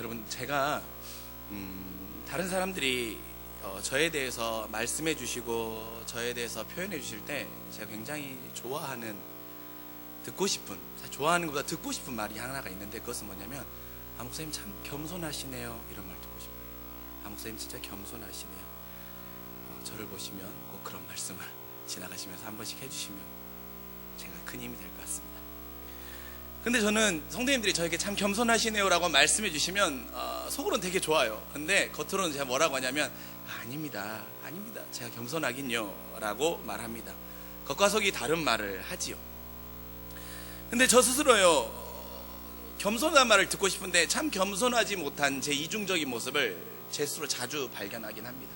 여러분, 제가 다른 사람들이 저에 대해서 말씀해 주시고 저에 대해서 표현해 주실 때 제가 굉장히 좋아하는, 듣고 싶은, 좋아하는 것보다 듣고 싶은 말이 하나가 있는데, 그것은 뭐냐면 목사님 참 겸손하시네요, 이런 말 듣고 싶어요. 목사님 진짜 겸손하시네요. 저를 보시면 꼭 그런 말씀을 지나가시면서 한 번씩 해주시면 제가 큰 힘이 될 것 같습니다. 근데 저는 성도님들이 저에게 참 겸손하시네요 라고 말씀해 주시면 속으로는 되게 좋아요. 근데 겉으로는 제가 뭐라고 하냐면 아닙니다, 제가 겸손하긴요 라고 말합니다. 겉과 속이 다른 말을 하지요. 근데 저 스스로요, 겸손한 말을 듣고 싶은데 참 겸손하지 못한 제 이중적인 모습을 제 스스로 자주 발견하긴 합니다.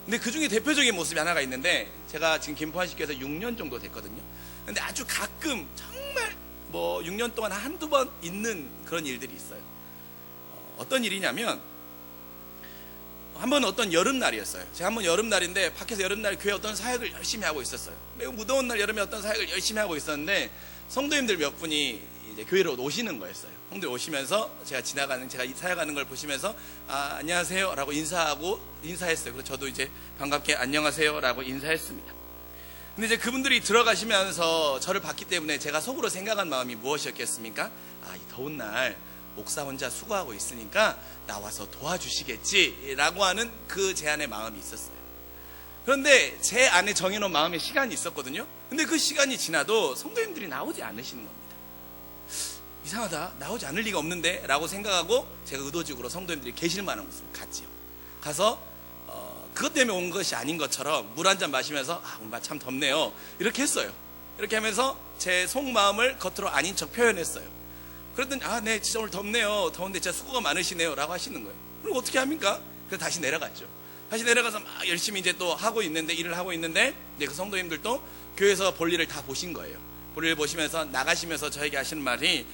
근데 그 중에 대표적인 모습이 하나가 있는데, 제가 지금 김포한식교에서 6년 정도 됐거든요. 근데 아주 가끔 정말 6년 동안 한두 번 있는 그런 일들이 있어요. 어떤 일이냐면, 한 번 어떤 여름날이었어요. 제가 한번 여름날인데 밖에서 여름날 교회 어떤 사역을 열심히 하고 있었어요. 매우 무더운 날 여름에 어떤 사역을 열심히 하고 있었는데 성도님들 몇 분이 이제 교회로 오시는 거였어요. 성도님 오시면서 제가 사역하는 걸 보시면서 안녕하세요 라고 인사했어요. 그래서 저도 이제 반갑게 안녕하세요 라고 인사했습니다. 근데 이제 그분들이 들어가시면서 저를 봤기 때문에 제가 속으로 생각한 마음이 무엇이었겠습니까? 이 더운 날 목사 혼자 수고하고 있으니까 나와서 도와주시겠지 라고 하는 그 제 안의 마음이 있었어요. 그런데 제 안에 정해놓은 마음의 시간이 있었거든요. 근데 그 시간이 지나도 성도님들이 나오지 않으시는 겁니다. 이상하다, 나오지 않을 리가 없는데 라고 생각하고 제가 의도적으로 성도님들이 계실 만한 곳으로 갔지요. 가서 그것 때문에 온 것이 아닌 것처럼 물 한 잔 마시면서 오늘 참 덥네요 이렇게 했어요. 이렇게 하면서 제 속마음을 겉으로 아닌 척 표현했어요. 그랬더니 네, 진짜 오늘 덥네요, 더운데 진짜 수고가 많으시네요 라고 하시는 거예요. 그럼 어떻게 합니까? 그래서 다시 내려갔죠. 다시 내려가서 막 열심히 이제 또 일을 하고 있는데 이제 그 성도님들도 교회에서 볼일을 다 보신 거예요. 볼일을 보시면서 나가시면서 저에게 하시는 말이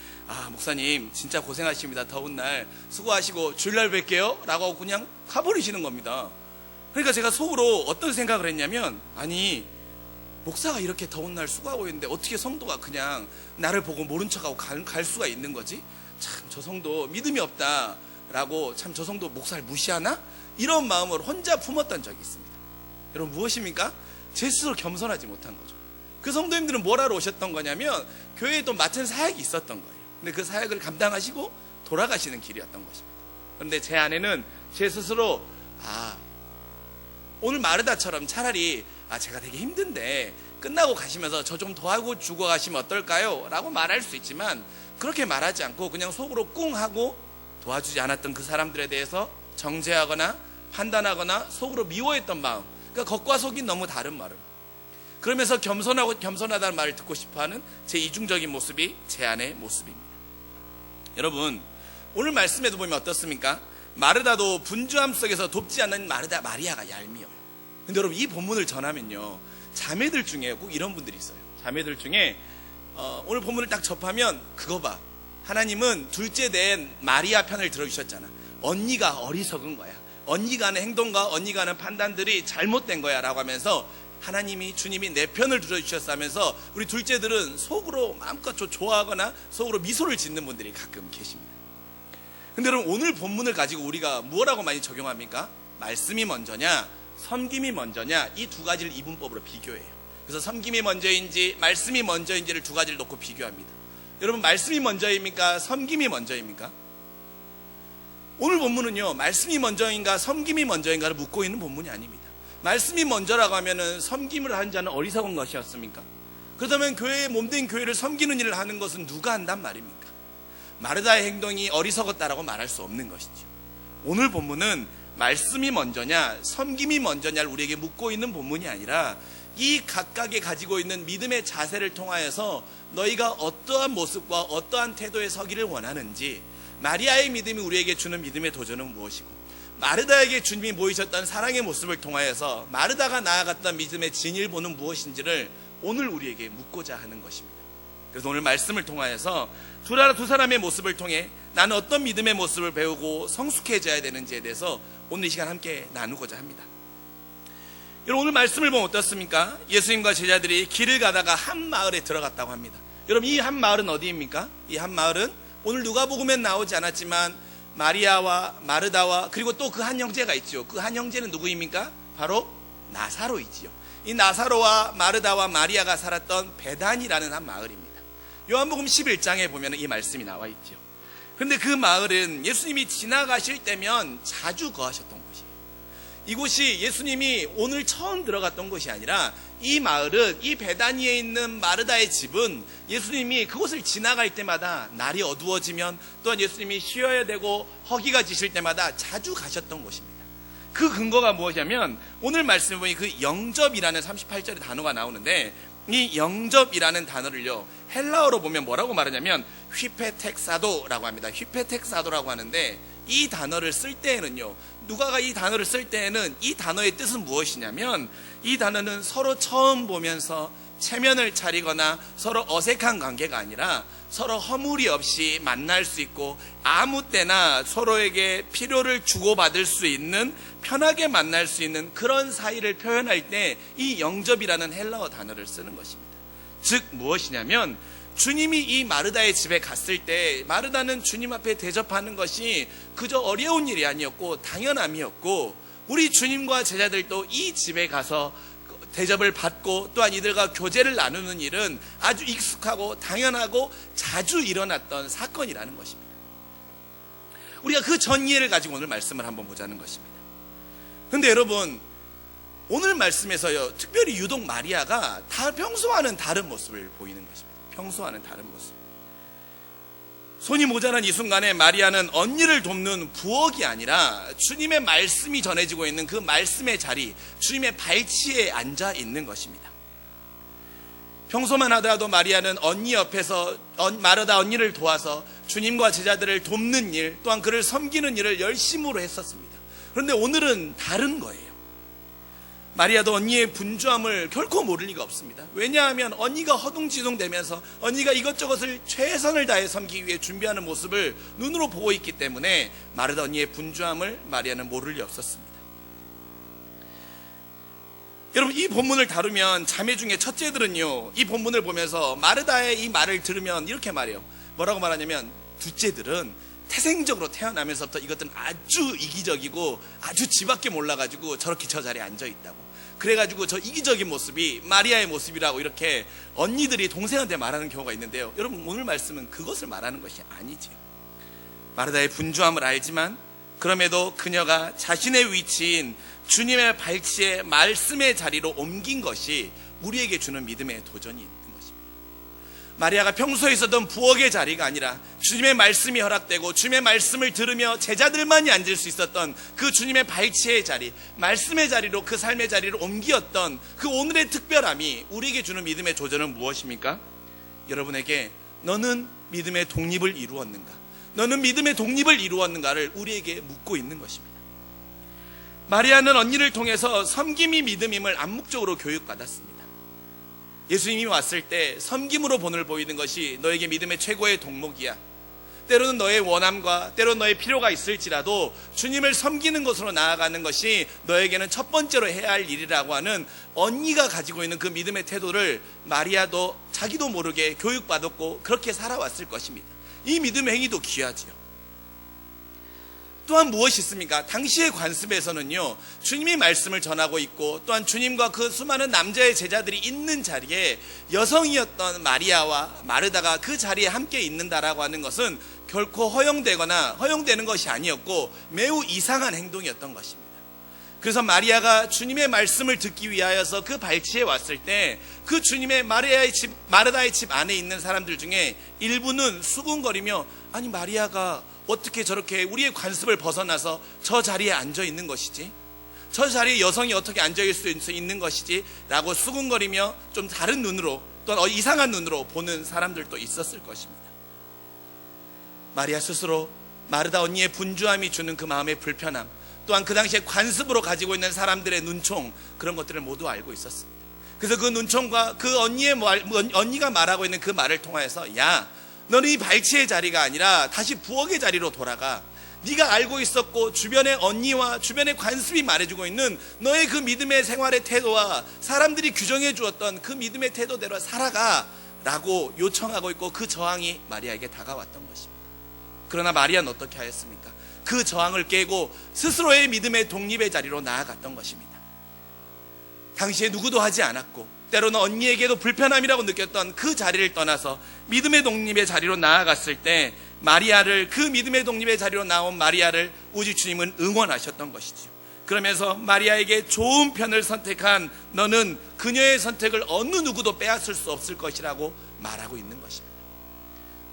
목사님 진짜 고생하십니다, 더운 날 수고하시고 주일날 뵐게요 라고 하고 그냥 가버리시는 겁니다. 그러니까 제가 속으로 어떤 생각을 했냐면, 목사가 이렇게 더운 날 수고하고 있는데 어떻게 성도가 그냥 나를 보고 모른 척하고 갈 수가 있는 거지? 참 저 성도 믿음이 없다 라고, 참 저 성도 목사를 무시하나? 이런 마음을 혼자 품었던 적이 있습니다. 여러분, 무엇입니까? 제 스스로 겸손하지 못한 거죠. 그 성도님들은 뭘 하러 오셨던 거냐면 교회에 또 맡은 사역이 있었던 거예요. 근데 그 사역을 감당하시고 돌아가시는 길이었던 것입니다. 그런데 제 안에는 제 스스로 오늘 마르다처럼 차라리 제가 되게 힘든데 끝나고 가시면서 저 좀 도와주고 주고 가시면 어떨까요? 라고 말할 수 있지만 그렇게 말하지 않고 그냥 속으로 꿍 하고 도와주지 않았던 그 사람들에 대해서 정죄하거나 판단하거나 속으로 미워했던 마음, 그러니까 겉과 속이 너무 다른 마음, 그러면서 겸손하다는 말을 듣고 싶어하는 제 이중적인 모습이 제 안의 모습입니다. 여러분, 오늘 말씀에도 보면 어떻습니까? 마르다도 분주함 속에서 돕지 않는 마리아가 얄미워요. 근데 여러분, 이 본문을 전하면요, 자매들 중에 꼭 이런 분들이 있어요. 자매들 중에 오늘 본문을 딱 접하면 그거 봐, 하나님은 둘째 된 마리아 편을 들어주셨잖아. 언니가 어리석은 거야, 언니가 하는 행동과 언니가 하는 판단들이 잘못된 거야 라고 하면서 주님이 내 편을 들어주셨어 하면서 우리 둘째들은 속으로 마음껏 좋아하거나 속으로 미소를 짓는 분들이 가끔 계십니다. 근데 여러분, 오늘 본문을 가지고 우리가 무엇라고 많이 적용합니까? 말씀이 먼저냐 섬김이 먼저냐, 이 두 가지를 이분법으로 비교해요. 그래서 섬김이 먼저인지 말씀이 먼저인지를 두 가지를 놓고 비교합니다. 여러분, 말씀이 먼저입니까? 섬김이 먼저입니까? 오늘 본문은요, 말씀이 먼저인가 섬김이 먼저인가를 묻고 있는 본문이 아닙니다. 말씀이 먼저라고 하면은 섬김을 한 자는 어리석은 것이었습니까? 그렇다면 교회에 몸된 교회를 섬기는 일을 하는 것은 누가 한단 말입니까? 마르다의 행동이 어리석었다라고 말할 수 없는 것이죠. 오늘 본문은 말씀이 먼저냐 섬김이 먼저냐를 우리에게 묻고 있는 본문이 아니라 이 각각이 가지고 있는 믿음의 자세를 통하여서 너희가 어떠한 모습과 어떠한 태도에 서기를 원하는지, 마리아의 믿음이 우리에게 주는 믿음의 도전은 무엇이고 마르다에게 주님이 보이셨던 사랑의 모습을 통하여서 마르다가 나아갔던 믿음의 진일보는 무엇인지를 오늘 우리에게 묻고자 하는 것입니다. 그래서 오늘 말씀을 통하여서 두 사람의 모습을 통해 나는 어떤 믿음의 모습을 배우고 성숙해져야 되는지에 대해서 오늘 이 시간 함께 나누고자 합니다. 여러분, 오늘 말씀을 보면 어떻습니까? 예수님과 제자들이 길을 가다가 한 마을에 들어갔다고 합니다. 여러분, 이 한 마을은 어디입니까? 이 한 마을은 오늘 누가복음엔 나오지 않았지만 마리아와 마르다와 그리고 또 그 한 형제가 있죠. 그 한 형제는 누구입니까? 바로 나사로이지요. 이 나사로와 마르다와 마리아가 살았던 베단이라는 한 마을입니다. 요한복음 11장에 보면 이 말씀이 나와 있죠. 그런데 그 마을은 예수님이 지나가실 때면 자주 거하셨던 곳이에요. 이곳이 예수님이 오늘 처음 들어갔던 곳이 아니라 이 마을은, 이 베다니에 있는 마르다의 집은 예수님이 그곳을 지나갈 때마다 날이 어두워지면, 또한 예수님이 쉬어야 되고 허기가 지실 때마다 자주 가셨던 곳입니다. 그 근거가 무엇이냐면 오늘 말씀에 보니 그 영접이라는 38절의 단어가 나오는데, 이 영접이라는 단어를요 헬라어로 보면 뭐라고 말하냐면 휘페텍사도라고 합니다. 휘페텍사도라고 하는데, 이 단어를 쓸 때에는요, 누가가 이 단어를 쓸 때에는 이 단어의 뜻은 무엇이냐면, 이 단어는 서로 처음 보면서 체면을 차리거나 서로 어색한 관계가 아니라 서로 허물이 없이 만날 수 있고 아무 때나 서로에게 필요를 주고받을 수 있는, 편하게 만날 수 있는 그런 사이를 표현할 때 이 영접이라는 헬라어 단어를 쓰는 것입니다. 즉 무엇이냐면, 주님이 이 마르다의 집에 갔을 때 마르다는 주님 앞에 대접하는 것이 그저 어려운 일이 아니었고 당연함이었고, 우리 주님과 제자들도 이 집에 가서 대접을 받고 또한 이들과 교제를 나누는 일은 아주 익숙하고 당연하고 자주 일어났던 사건이라는 것입니다. 우리가 그 전이해를 가지고 오늘 말씀을 한번 보자는 것입니다. 그런데 여러분, 오늘 말씀에서요 특별히 유독 마리아가 평소와는 다른 모습을 보이는 것입니다. 평소와는 다른 모습. 손이 모자란 이 순간에 마리아는 언니를 돕는 부엌이 아니라 주님의 말씀이 전해지고 있는 그 말씀의 자리, 주님의 발치에 앉아 있는 것입니다. 평소만 하더라도 마리아는 언니 옆에서 마르다 언니를 도와서 주님과 제자들을 돕는 일, 또한 그를 섬기는 일을 열심으로 했었습니다. 그런데 오늘은 다른 거예요. 마리아도 언니의 분주함을 결코 모를 리가 없습니다. 왜냐하면 언니가 허둥지둥대면서 언니가 이것저것을 최선을 다해 섬기기 위해 준비하는 모습을 눈으로 보고 있기 때문에 마르다 언니의 분주함을 마리아는 모를 리 없었습니다. 여러분, 이 본문을 다루면 자매 중에 첫째들은요, 이 본문을 보면서 마르다의 이 말을 들으면 이렇게 말해요. 뭐라고 말하냐면, 둘째들은 태생적으로 태어나면서부터 이것들은 아주 이기적이고 아주 지 밖에 몰라가지고 저렇게 저 자리에 앉아있다고, 그래가지고 저 이기적인 모습이 마리아의 모습이라고 이렇게 언니들이 동생한테 말하는 경우가 있는데요, 여러분 오늘 말씀은 그것을 말하는 것이 아니지. 마르다의 분주함을 알지만 그럼에도 그녀가 자신의 위치인 주님의 발치에 말씀의 자리로 옮긴 것이 우리에게 주는 믿음의 도전이 있는 것입니다. 마리아가 평소에 있었던 부엌의 자리가 아니라 주님의 말씀이 허락되고 주님의 말씀을 들으며 제자들만이 앉을 수 있었던 그 주님의 발치의 자리, 말씀의 자리로, 그 삶의 자리를 옮기었던 그 오늘의 특별함이 우리에게 주는 믿음의 도전은 무엇입니까? 여러분에게 너는 믿음의 독립을 이루었는가? 너는 믿음의 독립을 이루었는가를 우리에게 묻고 있는 것입니다. 마리아는 언니를 통해서 섬김이 믿음임을 암묵적으로 교육받았습니다. 예수님이 왔을 때 섬김으로 본을 보이는 것이 너에게 믿음의 최고의 덕목이야. 때로는 너의 원함과 때로는 너의 필요가 있을지라도 주님을 섬기는 것으로 나아가는 것이 너에게는 첫 번째로 해야 할 일이라고 하는 언니가 가지고 있는 그 믿음의 태도를 마리아도 자기도 모르게 교육받았고 그렇게 살아왔을 것입니다. 이 믿음의 행위도 귀하지요. 또한 무엇이 있습니까? 당시의 관습에서는요, 주님이 말씀을 전하고 있고 또한 주님과 그 수많은 남자의 제자들이 있는 자리에 여성이었던 마리아와 마르다가 그 자리에 함께 있는다라고 하는 것은 결코 허용되는 것이 아니었고 매우 이상한 행동이었던 것입니다. 그래서 마리아가 주님의 말씀을 듣기 위하여서 그 발치에 왔을 때 그 주님의 마르다의 집 안에 있는 사람들 중에 일부는 수군거리며, 아니 마리아가 어떻게 저렇게 우리의 관습을 벗어나서 저 자리에 앉아 있는 것이지? 저 자리에 여성이 어떻게 앉아 있을 수 있는 것이지? 라고 수군거리며 좀 다른 눈으로, 또 이상한 눈으로 보는 사람들도 있었을 것입니다. 마리아 스스로 마르다 언니의 분주함이 주는 그 마음의 불편함, 또한 그 당시에 관습으로 가지고 있는 사람들의 눈총, 그런 것들을 모두 알고 있었습니다. 그래서 그 눈총과 그 언니가 말하고 있는 그 말을 통하여서, 야, 너는 이 발치의 자리가 아니라 다시 부엌의 자리로 돌아가. 네가 알고 있었고 주변의 언니와 주변의 관습이 말해주고 있는 너의 그 믿음의 생활의 태도와 사람들이 규정해 주었던 그 믿음의 태도대로 살아가 라고 요청하고 있고, 그 저항이 마리아에게 다가왔던 것입니다. 그러나 마리아는 어떻게 하였습니까? 그 저항을 깨고 스스로의 믿음의 독립의 자리로 나아갔던 것입니다. 당시에 누구도 하지 않았고 때로는 언니에게도 불편함이라고 느꼈던 그 자리를 떠나서 믿음의 독립의 자리로 나아갔을 때 마리아를, 그 믿음의 독립의 자리로 나온 마리아를 우주 주님은 응원하셨던 것이죠. 그러면서 마리아에게 좋은 편을 선택한 너는 그녀의 선택을 어느 누구도 빼앗을 수 없을 것이라고 말하고 있는 것입니다.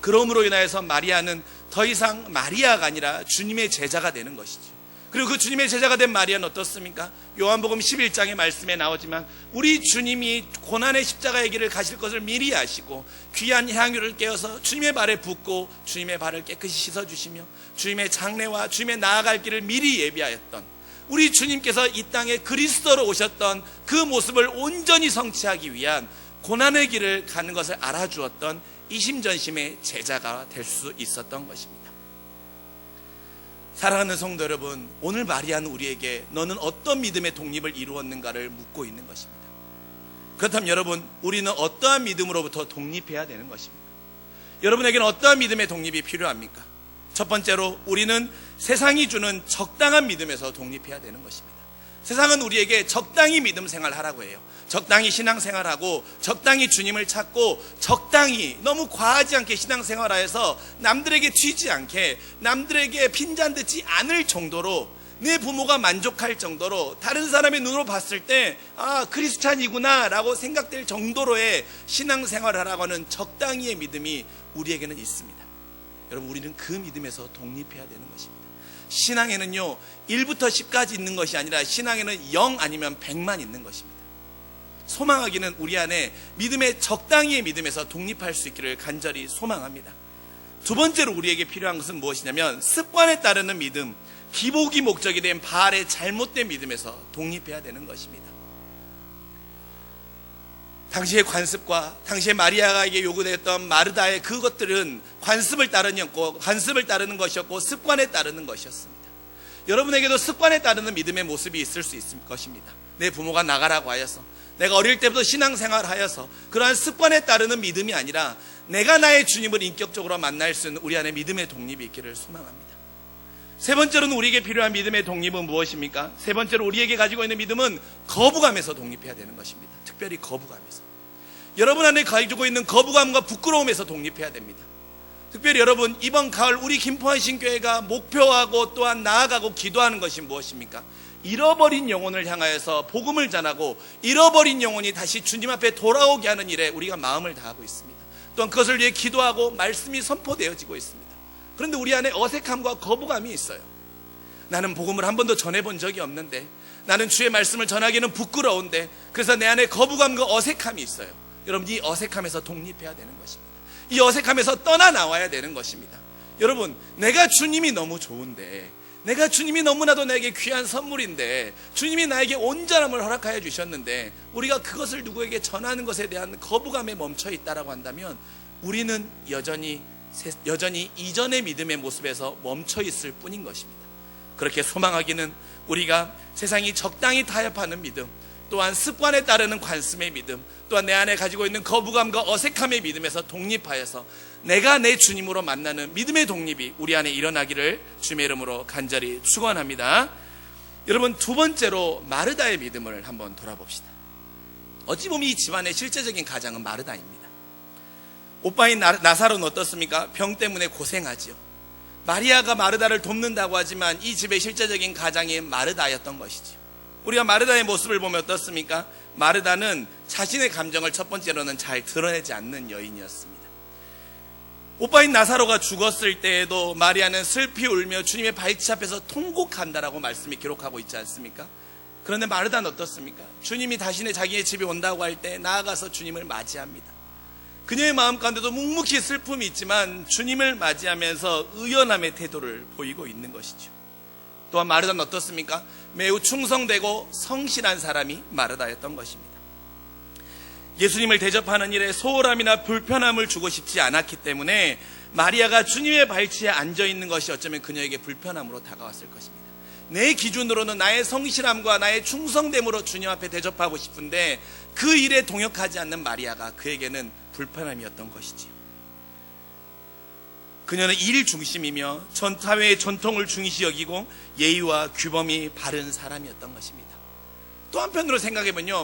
그러므로 인하여서 마리아는 더 이상 마리아가 아니라 주님의 제자가 되는 것이죠. 그리고 그 주님의 제자가 된 마리아는 어떻습니까? 요한복음 11장의 말씀에 나오지만 우리 주님이 고난의 십자가의 길을 가실 것을 미리 아시고 귀한 향유를 깨어서 주님의 발에 붓고 주님의 발을 깨끗이 씻어주시며 주님의 장례와 주님의 나아갈 길을 미리 예비하였던 우리 주님께서 이 땅에 그리스도로 오셨던 그 모습을 온전히 성취하기 위한 고난의 길을 가는 것을 알아주었던 이심전심의 제자가 될 수 있었던 것입니다. 사랑하는 성도 여러분, 오늘 마리아는 우리에게 너는 어떤 믿음의 독립을 이루었는가를 묻고 있는 것입니다. 그렇다면 여러분, 우리는 어떠한 믿음으로부터 독립해야 되는 것입니까? 여러분에게는 어떠한 믿음의 독립이 필요합니까? 첫 번째로 우리는 세상이 주는 적당한 믿음에서 독립해야 되는 것입니다. 세상은 우리에게 적당히 믿음 생활하라고 해요. 적당히 신앙생활하고 적당히 주님을 찾고 적당히 너무 과하지 않게 신앙생활하여서 남들에게 튀지 않게 남들에게 핀잔듣지 않을 정도로 내 부모가 만족할 정도로 다른 사람의 눈으로 봤을 때 크리스찬이구나 라고 생각될 정도로의 신앙생활을 하라고 하는 적당히의 믿음이 우리에게는 있습니다. 여러분, 우리는 그 믿음에서 독립해야 되는 것입니다. 신앙에는요 1부터 10까지 있는 것이 아니라 신앙에는 0 아니면 100만 있는 것입니다. 소망하기는 우리 안에 믿음의 적당히의 믿음에서 독립할 수 있기를 간절히 소망합니다. 두 번째로 우리에게 필요한 것은 무엇이냐면 습관에 따르는 믿음, 기복이 목적이 된 바알의 잘못된 믿음에서 독립해야 되는 것입니다. 당시의 관습과 당시의 마리아에게 요구되었던 마르다의 그것들은 관습을 따르는 것이었고 습관에 따르는 것이었습니다. 여러분에게도 습관에 따르는 믿음의 모습이 있을 수 있을 것입니다. 내 부모가 나가라고 하여서, 내가 어릴 때부터 신앙생활하여서 그러한 습관에 따르는 믿음이 아니라 내가 나의 주님을 인격적으로 만날 수 있는 우리 안에 믿음의 독립이 있기를 소망합니다. 세 번째로는 우리에게 필요한 믿음의 독립은 무엇입니까? 세 번째로 우리에게 가지고 있는 믿음은 거부감에서 독립해야 되는 것입니다. 특별히 거부감에서. 여러분 안에 가지고 있는 거부감과 부끄러움에서 독립해야 됩니다. 특별히 여러분, 이번 가을 우리 김포한신교회가 목표하고 또한 나아가고 기도하는 것이 무엇입니까? 잃어버린 영혼을 향하여서 복음을 전하고 잃어버린 영혼이 다시 주님 앞에 돌아오게 하는 일에 우리가 마음을 다하고 있습니다. 또한 그것을 위해 기도하고 말씀이 선포되어지고 있습니다. 그런데 우리 안에 어색함과 거부감이 있어요. 나는 복음을 한 번도 전해본 적이 없는데, 나는 주의 말씀을 전하기는 부끄러운데, 그래서 내 안에 거부감과 어색함이 있어요. 여러분, 이 어색함에서 독립해야 되는 것입니다. 이 어색함에서 떠나 나와야 되는 것입니다. 여러분, 내가 주님이 너무 좋은데, 내가 주님이 너무나도 내게 귀한 선물인데, 주님이 나에게 온전함을 허락하여 주셨는데 우리가 그것을 누구에게 전하는 것에 대한 거부감에 멈춰 있다라고 한다면 우리는 여전히 이전의 믿음의 모습에서 멈춰 있을 뿐인 것입니다. 그렇게 소망하기는 우리가 세상이 적당히 타협하는 믿음, 또한 습관에 따르는 관습의 믿음, 또한 내 안에 가지고 있는 거부감과 어색함의 믿음에서 독립하여서 내가 내 주님으로 만나는 믿음의 독립이 우리 안에 일어나기를 주님의 이름으로 간절히 축원합니다. 여러분, 두 번째로 마르다의 믿음을 한번 돌아봅시다. 어찌 보면 이 집안의 실제적인 가장은 마르다입니다. 오빠인 나사로는 어떻습니까? 병 때문에 고생하지요. 마리아가 마르다를 돕는다고 하지만 이 집의 실제적인 가장이 마르다였던 것이지요. 우리가 마르다의 모습을 보면 어떻습니까? 마르다는 자신의 감정을 첫 번째로는 잘 드러내지 않는 여인이었습니다. 오빠인 나사로가 죽었을 때에도 마리아는 슬피 울며 주님의 발치 앞에서 통곡한다라고 말씀이 기록하고 있지 않습니까? 그런데 마르다는 어떻습니까? 주님이 자기의 집에 온다고 할 때 나아가서 주님을 맞이합니다. 그녀의 마음 가운데도 묵묵히 슬픔이 있지만 주님을 맞이하면서 의연함의 태도를 보이고 있는 것이죠. 또한 마르다는 어떻습니까? 매우 충성되고 성실한 사람이 마르다였던 것입니다. 예수님을 대접하는 일에 소홀함이나 불편함을 주고 싶지 않았기 때문에 마리아가 주님의 발치에 앉아있는 것이 어쩌면 그녀에게 불편함으로 다가왔을 것입니다. 내 기준으로는 나의 성실함과 나의 충성됨으로 주님 앞에 대접하고 싶은데 그 일에 동역하지 않는 마리아가 그에게는 불편함이었던 것이지요. 그녀는 일 중심이며 사회의 전통을 중시 여기고 예의와 규범이 바른 사람이었던 것입니다. 또 한편으로 생각해보면요,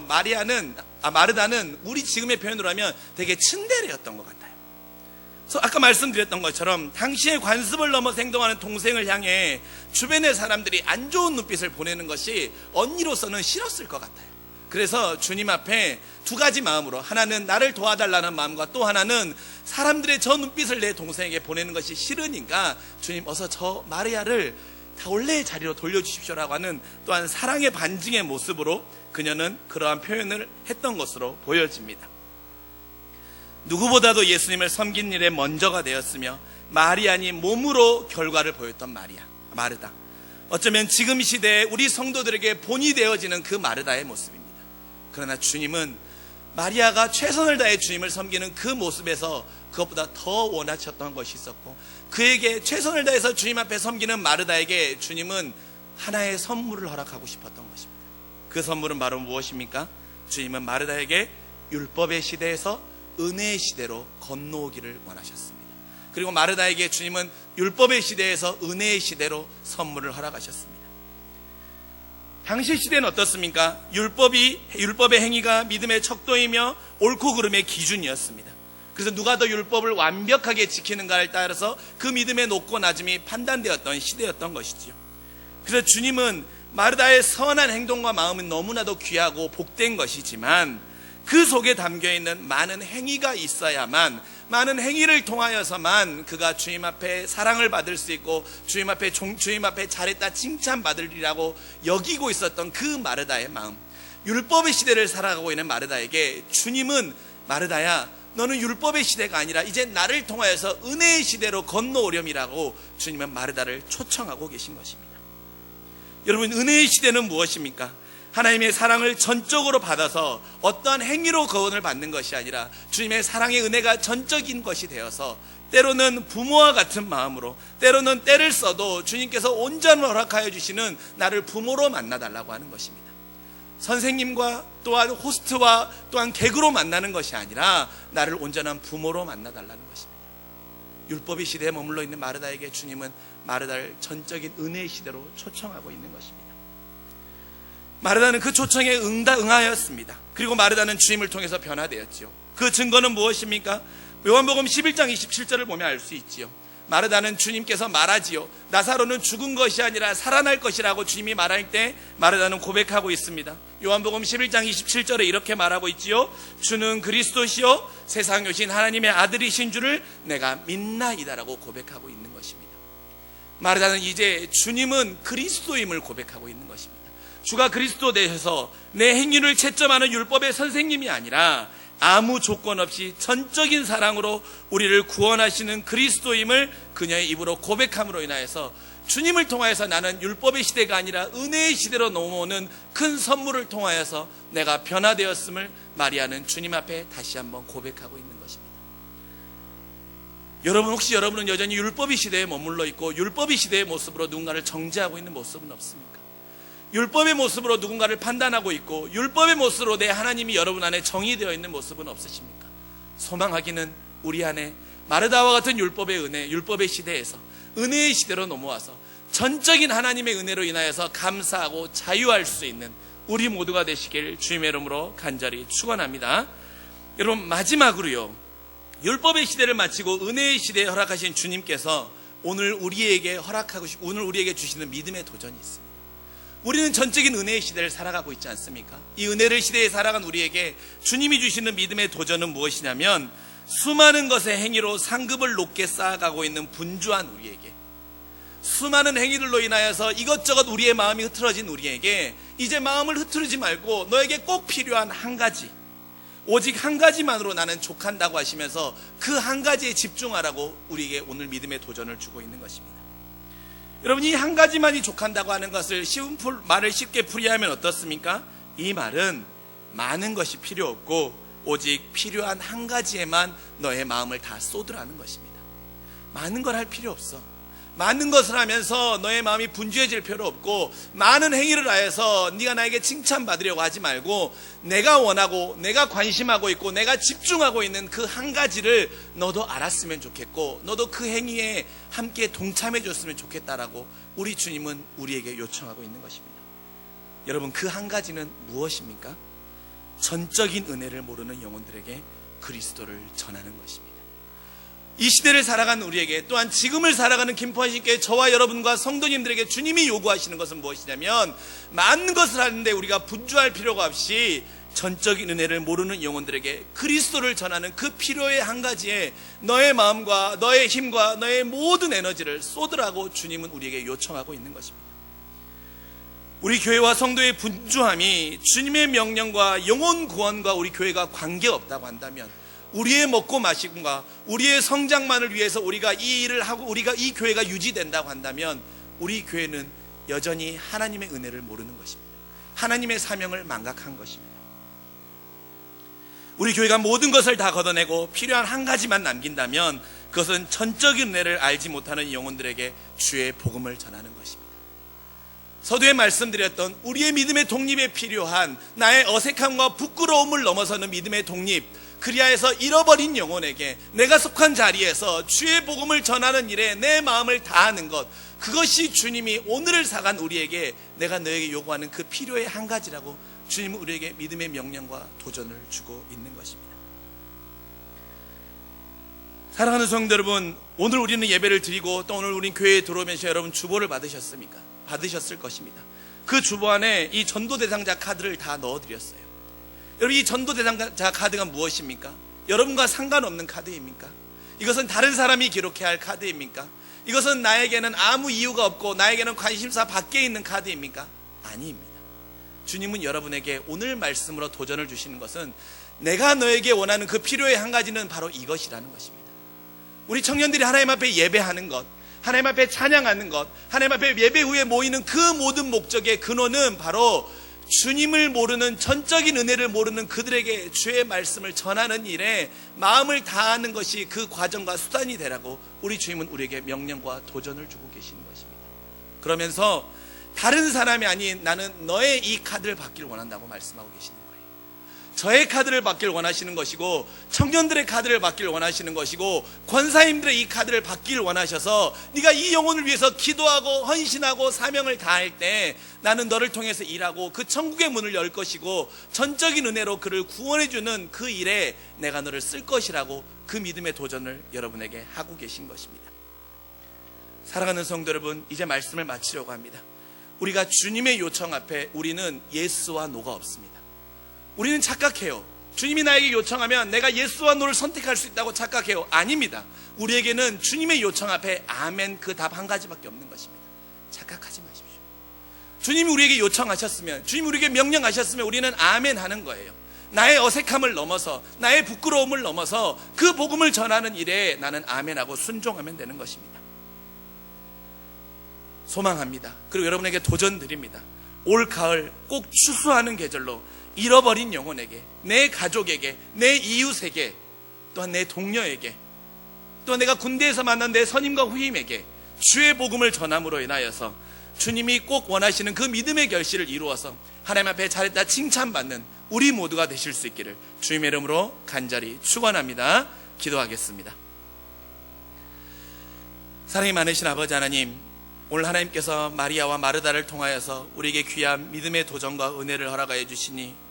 마르다는 우리 지금의 표현으로 하면 되게 츤데레였던 것 같아요. 그래서 아까 말씀드렸던 것처럼 당시의 관습을 넘어서 행동하는 동생을 향해 주변의 사람들이 안 좋은 눈빛을 보내는 것이 언니로서는 싫었을 것 같아요. 그래서 주님 앞에 두 가지 마음으로, 하나는 나를 도와달라는 마음과 또 하나는 사람들의 저 눈빛을 내 동생에게 보내는 것이 싫으니까 주님 어서 저 마리아를 다 원래의 자리로 돌려주십시오라고 하는 또한 사랑의 반증의 모습으로 그녀는 그러한 표현을 했던 것으로 보여집니다. 누구보다도 예수님을 섬긴 일에 먼저가 되었으며 말이 아닌 몸으로 결과를 보였던 마르다. 어쩌면 지금 시대에 우리 성도들에게 본이 되어지는 그 마르다의 모습입니다. 그러나 주님은 마리아가 최선을 다해 주님을 섬기는 그 모습에서 그것보다 더 원하셨던 것이 있었고, 그에게 최선을 다해서 주님 앞에 섬기는 마르다에게 주님은 하나의 선물을 허락하고 싶었던 것입니다. 그 선물은 바로 무엇입니까? 주님은 마르다에게 율법의 시대에서 은혜의 시대로 건너오기를 원하셨습니다. 그리고 마르다에게 주님은 율법의 시대에서 은혜의 시대로 선물을 허락하셨습니다. 당시 시대는 어떻습니까? 율법의 행위가 믿음의 척도이며 옳고 그름의 기준이었습니다. 그래서 누가 더 율법을 완벽하게 지키는가를 따라서 그 믿음의 높고 낮음이 판단되었던 시대였던 것이지요. 그래서 주님은 마르다의 선한 행동과 마음은 너무나도 귀하고 복된 것이지만 그 속에 담겨있는 많은 행위가 있어야만, 많은 행위를 통하여서만 그가 주님 앞에 사랑을 받을 수 있고 주님 앞에 잘했다 칭찬받으리라고 여기고 있었던 그 마르다의 마음, 율법의 시대를 살아가고 있는 마르다에게 주님은 마르다야, 너는 율법의 시대가 아니라 이제 나를 통하여서 은혜의 시대로 건너오렴이라고 주님은 마르다를 초청하고 계신 것입니다. 여러분, 은혜의 시대는 무엇입니까? 하나님의 사랑을 전적으로 받아서 어떠한 행위로 거원을 받는 것이 아니라 주님의 사랑의 은혜가 전적인 것이 되어서 때로는 부모와 같은 마음으로, 때로는 때를 써도 주님께서 온전히 허락하여 주시는 나를 부모로 만나달라고 하는 것입니다. 선생님과 또한 호스트와 또한 객으로 만나는 것이 아니라 나를 온전한 부모로 만나달라는 것입니다. 율법의 시대에 머물러 있는 마르다에게 주님은 마르다를 전적인 은혜의 시대로 초청하고 있는 것입니다. 마르다는 그 초청에 응하였습니다. 그리고 마르다는 주님을 통해서 변화되었지요. 그 증거는 무엇입니까? 요한복음 11장 27절을 보면 알 수 있지요. 마르다는 주님께서 말하지요. 나사로는 죽은 것이 아니라 살아날 것이라고 주님이 말할 때 마르다는 고백하고 있습니다. 요한복음 11장 27절에 이렇게 말하고 있지요. 주는 그리스도시요 세상에 오신 하나님의 아들이신 줄을 내가 믿나이다라고 고백하고 있는 것입니다. 마르다는 이제 주님은 그리스도임을 고백하고 있는 것입니다. 주가 그리스도 되셔서 내 행위를 채점하는 율법의 선생님이 아니라 아무 조건 없이 전적인 사랑으로 우리를 구원하시는 그리스도임을 그녀의 입으로 고백함으로 인하여서 주님을 통하여서 나는 율법의 시대가 아니라 은혜의 시대로 넘어오는 큰 선물을 통하여서 내가 변화되었음을 마리아는 주님 앞에 다시 한번 고백하고 있는 것입니다. 여러분, 혹시 여러분은 여전히 율법의 시대에 머물러 있고 율법의 시대의 모습으로 누군가를 정죄하고 있는 모습은 없습니까? 율법의 모습으로 누군가를 판단하고 있고 율법의 모습으로 내 하나님이 여러분 안에 정의되어 있는 모습은 없으십니까? 소망하기는 우리 안에 마르다와 같은 율법의 은혜, 율법의 시대에서 은혜의 시대로 넘어와서 전적인 하나님의 은혜로 인하여서 감사하고 자유할 수 있는 우리 모두가 되시길 주님의 이름으로 간절히 축원합니다. 여러분, 마지막으로요, 율법의 시대를 마치고 은혜의 시대에 허락하신 주님께서 오늘 우리에게 주시는 믿음의 도전이 있습니다. 우리는 전적인 은혜의 시대를 살아가고 있지 않습니까? 이 은혜의 시대에 살아간 우리에게 주님이 주시는 믿음의 도전은 무엇이냐면, 수많은 것의 행위로 상급을 높게 쌓아가고 있는 분주한 우리에게, 수많은 행위들로 인하여서 이것저것 우리의 마음이 흐트러진 우리에게 이제 마음을 흐트르지 말고 너에게 꼭 필요한 한 가지, 오직 한 가지만으로 나는 족한다고 하시면서 그 한 가지에 집중하라고 우리에게 오늘 믿음의 도전을 주고 있는 것입니다. 여러분, 이 한 가지만이 족한다고 하는 것을 말을 쉽게 풀이하면 어떻습니까? 이 말은 많은 것이 필요 없고 오직 필요한 한 가지에만 너의 마음을 다 쏟으라는 것입니다. 많은 걸 할 필요 없어. 많은 것을 하면서 너의 마음이 분주해질 필요 없고, 많은 행위를 하여서 네가 나에게 칭찬받으려고 하지 말고, 내가 원하고 내가 관심하고 있고 내가 집중하고 있는 그 한 가지를 너도 알았으면 좋겠고, 너도 그 행위에 함께 동참해 줬으면 좋겠다라고 우리 주님은 우리에게 요청하고 있는 것입니다. 여러분, 그 한 가지는 무엇입니까? 전적인 은혜를 모르는 영혼들에게 그리스도를 전하는 것입니다. 이 시대를 살아가는 우리에게, 또한 지금을 살아가는 김포한신교회 저와 여러분과 성도님들에게 주님이 요구하시는 것은 무엇이냐면, 많은 것을 하는데 우리가 분주할 필요가 없이 전적인 은혜를 모르는 영혼들에게 그리스도를 전하는 그 필요의 한 가지에 너의 마음과 너의 힘과 너의 모든 에너지를 쏟으라고 주님은 우리에게 요청하고 있는 것입니다. 우리 교회와 성도의 분주함이 주님의 명령과 영혼 구원과 우리 교회가 관계없다고 한다면, 우리의 먹고 마시고가 우리의 성장만을 위해서 우리가 이 일을 하고 우리가 이 교회가 유지된다고 한다면, 우리 교회는 여전히 하나님의 은혜를 모르는 것입니다. 하나님의 사명을 망각한 것입니다. 우리 교회가 모든 것을 다 걷어내고 필요한 한 가지만 남긴다면, 그것은 전적인 은혜를 알지 못하는 영혼들에게 주의 복음을 전하는 것입니다. 서두에 말씀드렸던 우리의 믿음의 독립에 필요한 나의 어색함과 부끄러움을 넘어서는 믿음의 독립, 그리하여서 잃어버린 영혼에게 내가 속한 자리에서 주의 복음을 전하는 일에 내 마음을 다하는 것, 그것이 주님이 오늘을 살아간 우리에게 내가 너에게 요구하는 그 필요의 한 가지라고 주님은 우리에게 믿음의 명령과 도전을 주고 있는 것입니다. 사랑하는 성도 여러분, 오늘 우리는 예배를 드리고 또 오늘 우린 교회에 들어오면서 여러분 주보를 받으셨습니까? 받으셨을 것입니다. 그 주보 안에 이 전도 대상자 카드를 다 넣어드렸어요. 여러분, 이 전도 대상자 카드가 무엇입니까? 여러분과 상관없는 카드입니까? 이것은 다른 사람이 기록해야 할 카드입니까? 이것은 나에게는 아무 이유가 없고 나에게는 관심사 밖에 있는 카드입니까? 아닙니다. 주님은 여러분에게 오늘 말씀으로 도전을 주시는 것은, 내가 너에게 원하는 그 필요의 한 가지는 바로 이것이라는 것입니다. 우리 청년들이 하나님 앞에 예배하는 것, 하나님 앞에 찬양하는 것, 하나님 앞에 예배 후에 모이는 그 모든 목적의 근원은 바로 주님을 모르는, 전적인 은혜를 모르는 그들에게 주의 말씀을 전하는 일에 마음을 다하는 것이 그 과정과 수단이 되라고 우리 주님은 우리에게 명령과 도전을 주고 계시는 것입니다. 그러면서 다른 사람이 아닌 나는 너의 이 카드를 받기를 원한다고 말씀하고 계시는 거예요. 저의 카드를 받기를 원하시는 것이고, 청년들의 카드를 받기를 원하시는 것이고, 권사님들의 이 카드를 받기를 원하셔서 네가 이 영혼을 위해서 기도하고 헌신하고 사명을 다할 때 나는 너를 통해서 일하고 그 천국의 문을 열 것이고, 전적인 은혜로 그를 구원해주는 그 일에 내가 너를 쓸 것이라고 그 믿음의 도전을 여러분에게 하고 계신 것입니다. 사랑하는 성도 여러분, 이제 말씀을 마치려고 합니다. 우리가 주님의 요청 앞에 우리는 예스와 노가 없습니다. 우리는 착각해요. 주님이 나에게 요청하면 내가 예스와 노를 선택할 수 있다고 착각해요. 아닙니다. 우리에게는 주님의 요청 앞에 아멘, 그 답 한 가지밖에 없는 것입니다. 착각하지 마십시오. 주님이 우리에게 요청하셨으면, 주님이 우리에게 명령하셨으면 우리는 아멘 하는 거예요. 나의 어색함을 넘어서, 나의 부끄러움을 넘어서 그 복음을 전하는 일에 나는 아멘하고 순종하면 되는 것입니다. 소망합니다. 그리고 여러분에게 도전 드립니다. 올 가을 꼭 추수하는 계절로 잃어버린 영혼에게, 내 가족에게, 내 이웃에게, 또한 내 동료에게, 또한 내가 군대에서 만난 내 선임과 후임에게 주의 복음을 전함으로 인하여서 주님이 꼭 원하시는 그 믿음의 결실을 이루어서 하나님 앞에 잘했다 칭찬받는 우리 모두가 되실 수 있기를 주님의 이름으로 간절히 축원합니다. 기도하겠습니다. 사랑이 많으신 아버지 하나님, 오늘 하나님께서 마리아와 마르다를 통하여서 우리에게 귀한 믿음의 도전과 은혜를 허락하여 주시니